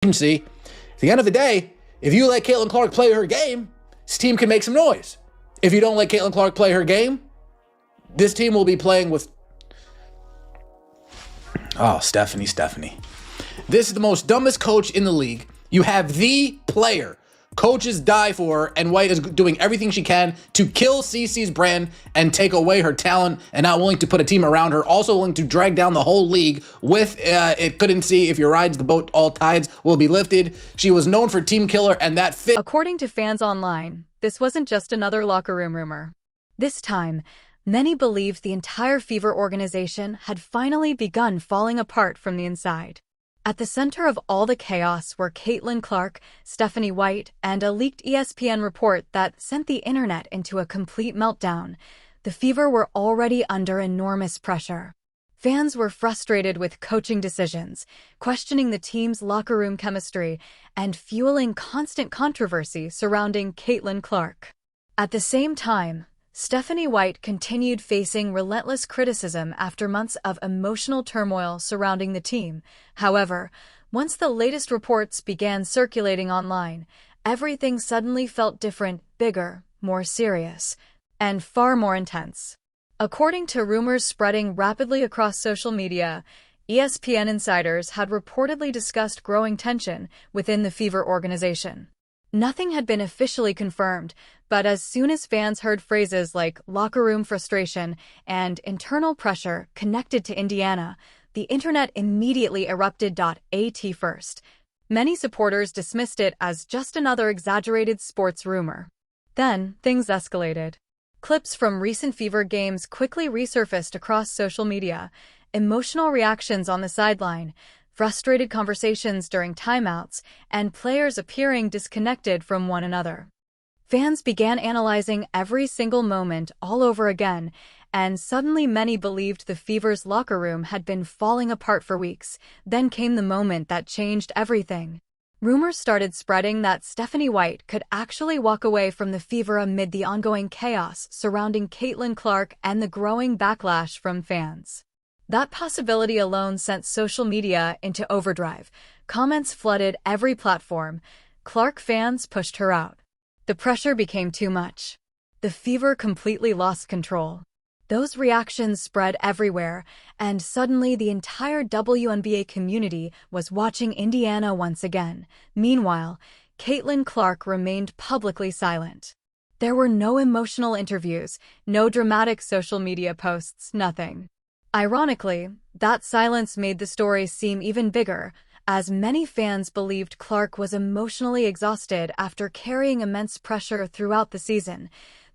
See, at the end of the day, if you let Caitlin Clark play her game, this team can make some noise. If you don't let Caitlin Clark play her game, this team will be playing with... Oh, Stephanie. This is the most dumbest coach in the league. You have the player coaches die for her, and White is doing everything she can to kill CeCe's brand and take away her talent, and not willing to put a team around her, also willing to drag down the whole league with it couldn't see if your rides the boat, all tides will be lifted. She was known for team killer, and that fit. According to fans online, this wasn't just another locker room rumor. This time, many believed the entire Fever organization had finally begun falling apart from the inside. At the center of all the chaos were Caitlin Clark, Stephanie White, and a leaked ESPN report that sent the internet into a complete meltdown. The Fever were already under enormous pressure. Fans were frustrated with coaching decisions, questioning the team's locker room chemistry, and fueling constant controversy surrounding Caitlin Clark. At the same time, Stephanie White continued facing relentless criticism after months of emotional turmoil surrounding the team. However, once the latest reports began circulating online, everything suddenly felt different, bigger, more serious, and far more intense. According to rumors spreading rapidly across social media, ESPN insiders had reportedly discussed growing tension within the Fever organization. Nothing had been officially confirmed, but as soon as fans heard phrases like locker room frustration and internal pressure connected to Indiana, the internet immediately erupted. At first, many supporters dismissed it as just another exaggerated sports rumor. Then, things escalated. Clips from recent Fever games quickly resurfaced across social media, emotional reactions on the sideline, frustrated conversations during timeouts, and players appearing disconnected from one another. Fans began analyzing every single moment all over again, and suddenly many believed the Fever's locker room had been falling apart for weeks. Then came the moment that changed everything. Rumors started spreading that Stephanie White could actually walk away from the Fever amid the ongoing chaos surrounding Caitlin Clark and the growing backlash from fans. That possibility alone sent social media into overdrive. Comments flooded every platform. Clark fans pushed her out. The pressure became too much. The Fever completely lost control. Those reactions spread everywhere, and suddenly the entire WNBA community was watching Indiana once again. Meanwhile, Caitlin Clark remained publicly silent. There were no emotional interviews, no dramatic social media posts, nothing. Ironically, that silence made the story seem even bigger, as many fans believed Clark was emotionally exhausted after carrying immense pressure throughout the season.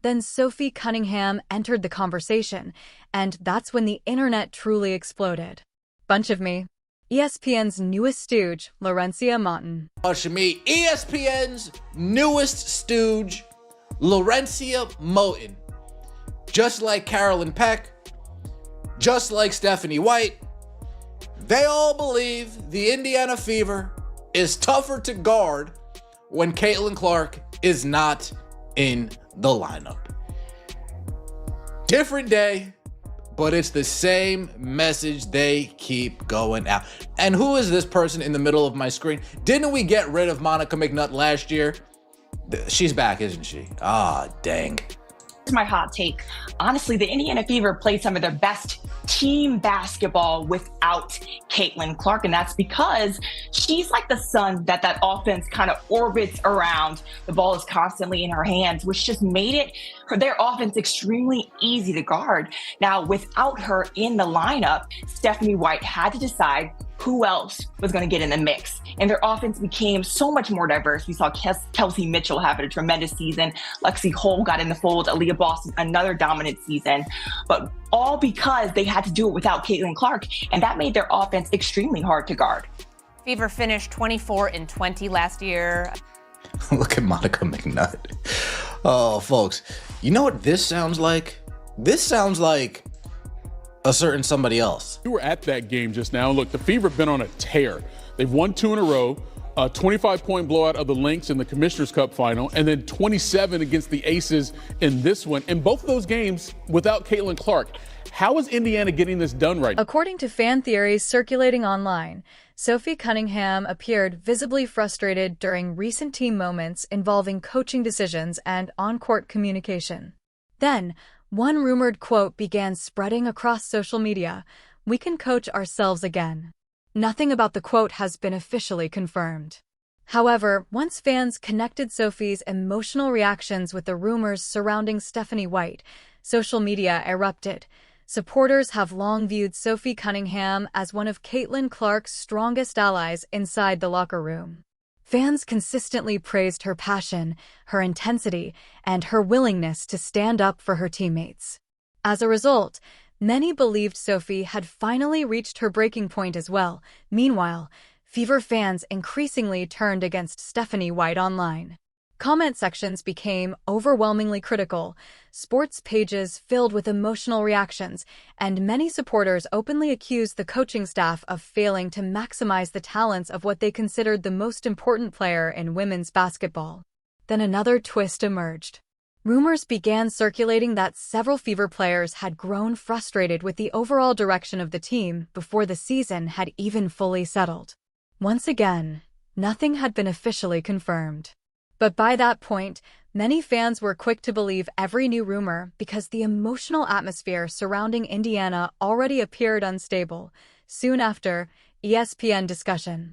Then Sophie Cunningham entered the conversation, and that's when the internet truly exploded. Bunch of me. ESPN's newest stooge, Laurencia Martin. Bunch of me. ESPN's newest stooge, Laurencia Martin. Just like Carolyn Peck, just like Stephanie White, they all believe the Indiana Fever is tougher to guard when Caitlin Clark is not in the lineup. Different day, but it's the same message they keep going out. And who is this person in the middle of my screen? Didn't we get rid of Monica McNutt last year? She's back, isn't she? Ah, dang. Here's my hot take. Honestly, the Indiana Fever played some of their best team basketball without Caitlin Clark, and that's because she's like the sun that offense kind of orbits around. The ball is constantly in her hands, which just made their offense extremely easy to guard. Now, without her in the lineup, Stephanie White had to decide who else was going to get in the mix. And their offense became so much more diverse. We saw Kelsey Mitchell have a tremendous season. Lexi Hole got in the fold. Aaliyah Boston, another dominant season. But all because they had to do it without Caitlin Clark. And that made their offense extremely hard to guard. Fever finished 24-20 last year. Look at Monica McNutt. Oh, folks, you know what this sounds like? This sounds like a certain somebody else. We were at that game just now. Look, the Fever have been on a tear. They've won 2 in a row, a 25-point blowout of the Lynx in the Commissioner's Cup final, and then 27 against the Aces in this one. In both of those games without Caitlin Clark. How is Indiana getting this done right now? According to fan theories circulating online, Sophie Cunningham appeared visibly frustrated during recent team moments involving coaching decisions and on-court communication. Then, one rumored quote began spreading across social media: "We can coach ourselves again." Nothing about the quote has been officially confirmed. However, once fans connected Sophie's emotional reactions with the rumors surrounding Stephanie White, social media erupted. Supporters have long viewed Sophie Cunningham as one of Caitlin Clark's strongest allies inside the locker room. Fans consistently praised her passion, her intensity, and her willingness to stand up for her teammates. As a result, many believed Sophie had finally reached her breaking point as well. Meanwhile, Fever fans increasingly turned against Stephanie White online. Comment sections became overwhelmingly critical, sports pages filled with emotional reactions, and many supporters openly accused the coaching staff of failing to maximize the talents of what they considered the most important player in women's basketball. Then another twist emerged. Rumors began circulating that several Fever players had grown frustrated with the overall direction of the team before the season had even fully settled. Once again, nothing had been officially confirmed. But by that point, many fans were quick to believe every new rumor because the emotional atmosphere surrounding Indiana already appeared unstable. Soon after, ESPN discussion.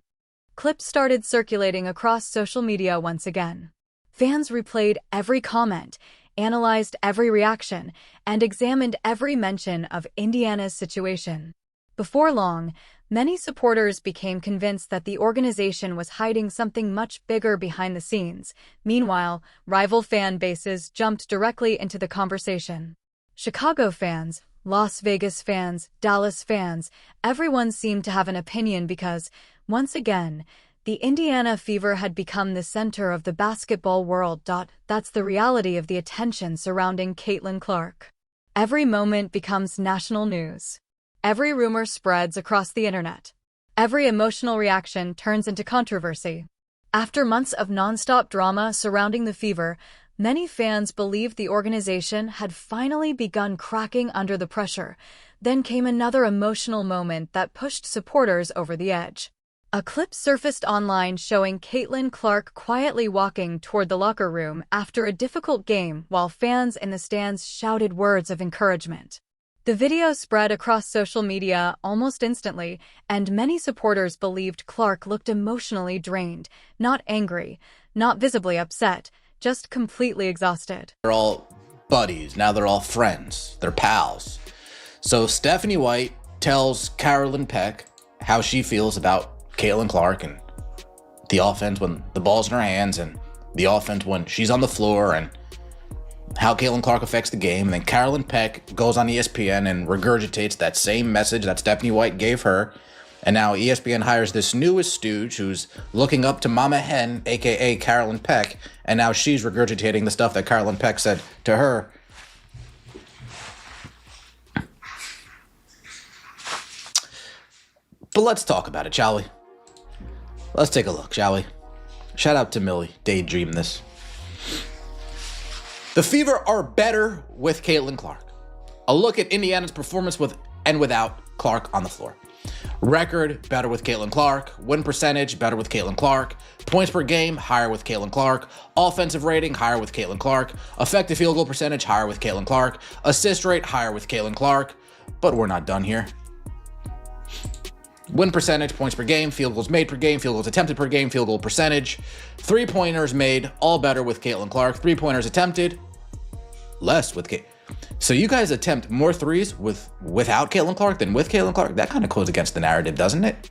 Clips started circulating across social media once again. Fans replayed every comment, analyzed every reaction, and examined every mention of Indiana's situation. Before long, many supporters became convinced that the organization was hiding something much bigger behind the scenes. Meanwhile, rival fan bases jumped directly into the conversation. Chicago fans, Las Vegas fans, Dallas fans, everyone seemed to have an opinion because, once again, the Indiana Fever had become the center of the basketball world. That's the reality of the attention surrounding Caitlin Clark. Every moment becomes national news. Every rumor spreads across the internet. Every emotional reaction turns into controversy. After months of nonstop drama surrounding the Fever, many fans believed the organization had finally begun cracking under the pressure. Then came another emotional moment that pushed supporters over the edge. A clip surfaced online showing Caitlin Clark quietly walking toward the locker room after a difficult game while fans in the stands shouted words of encouragement. The video spread across social media almost instantly, and many supporters believed Clark looked emotionally drained, not angry, not visibly upset, just completely exhausted. They're all buddies. Now they're all friends. They're pals. So Stephanie White tells Carolyn Peck how she feels about Caitlin Clark and the offense when the ball's in her hands and the offense when she's on the floor and how Caitlin Clark affects the game. And then Carolyn Peck goes on ESPN and regurgitates that same message that Stephanie White gave her. And now ESPN hires this newest stooge who's looking up to Mama Hen, a.k.a. Carolyn Peck, and now she's regurgitating the stuff that Carolyn Peck said to her. But let's talk about it, shall we? Let's take a look, shall we? Shout out to Millie, daydream this. The Fever are better with Caitlin Clark. A look at Indiana's performance with and without Clark on the floor. Record, better with Caitlin Clark. Win percentage, better with Caitlin Clark. Points per game, higher with Caitlin Clark. Offensive rating, higher with Caitlin Clark. Effective field goal percentage, higher with Caitlin Clark. Assist rate, higher with Caitlin Clark. But we're not done here. Win percentage, points per game, field goals made per game, field goals attempted per game, field goal percentage. Three-pointers made, all better with Caitlin Clark. Three-pointers attempted, less with Caitlin. So you guys attempt more threes without Caitlin Clark than with Caitlin Clark? That kind of goes against the narrative, doesn't it?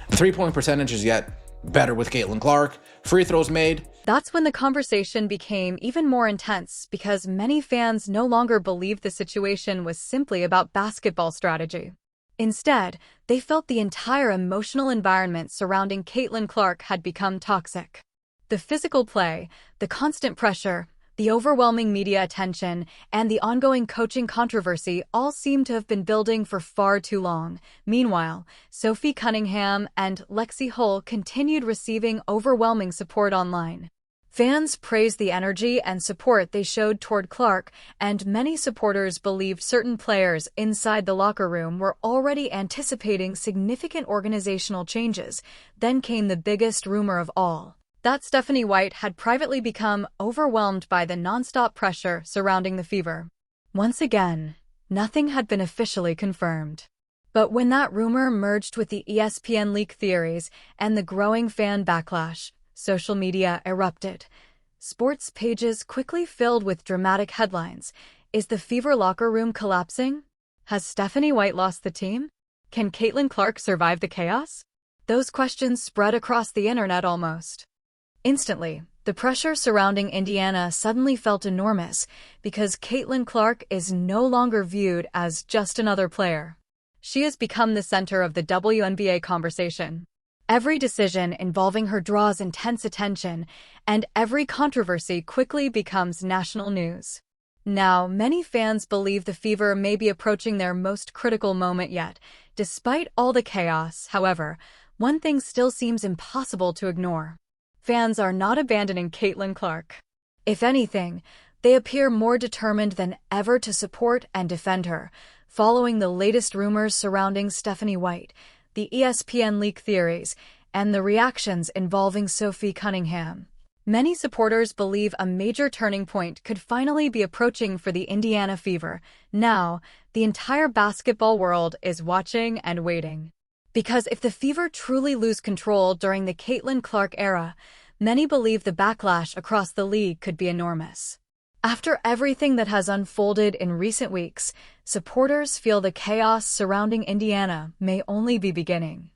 The three-point percentage is yet better with Caitlin Clark. Free throws made. That's when the conversation became even more intense because many fans no longer believed the situation was simply about basketball strategy. Instead, they felt the entire emotional environment surrounding Caitlin Clark had become toxic. The physical play, the constant pressure, the overwhelming media attention, and the ongoing coaching controversy all seem to have been building for far too long. Meanwhile, Sophie Cunningham and Lexi Hull continued receiving overwhelming support online. Fans praised the energy and support they showed toward Clark, and many supporters believed certain players inside the locker room were already anticipating significant organizational changes. Then came the biggest rumor of all, that Stephanie White had privately become overwhelmed by the nonstop pressure surrounding the Fever. Once again, nothing had been officially confirmed. But when that rumor merged with the ESPN leak theories and the growing fan backlash, social media erupted. Sports pages quickly filled with dramatic headlines. Is the Fever locker room collapsing? Has Stephanie White lost the team? Can Caitlin Clark survive the chaos? Those questions spread across the internet almost instantly. The pressure surrounding Indiana suddenly felt enormous because Caitlin Clark is no longer viewed as just another player. She has become the center of the WNBA conversation. Every decision involving her draws intense attention, and every controversy quickly becomes national news. Now, many fans believe the Fever may be approaching their most critical moment yet. Despite all the chaos, however, one thing still seems impossible to ignore. Fans are not abandoning Caitlin Clark. If anything, they appear more determined than ever to support and defend her, following the latest rumors surrounding Stephanie White, the ESPN leak theories, and the reactions involving Sophie Cunningham. Many supporters believe a major turning point could finally be approaching for the Indiana Fever. Now, the entire basketball world is watching and waiting. Because if the Fever truly lose control during the Caitlin Clark era, many believe the backlash across the league could be enormous. After everything that has unfolded in recent weeks, supporters feel the chaos surrounding Indiana may only be beginning.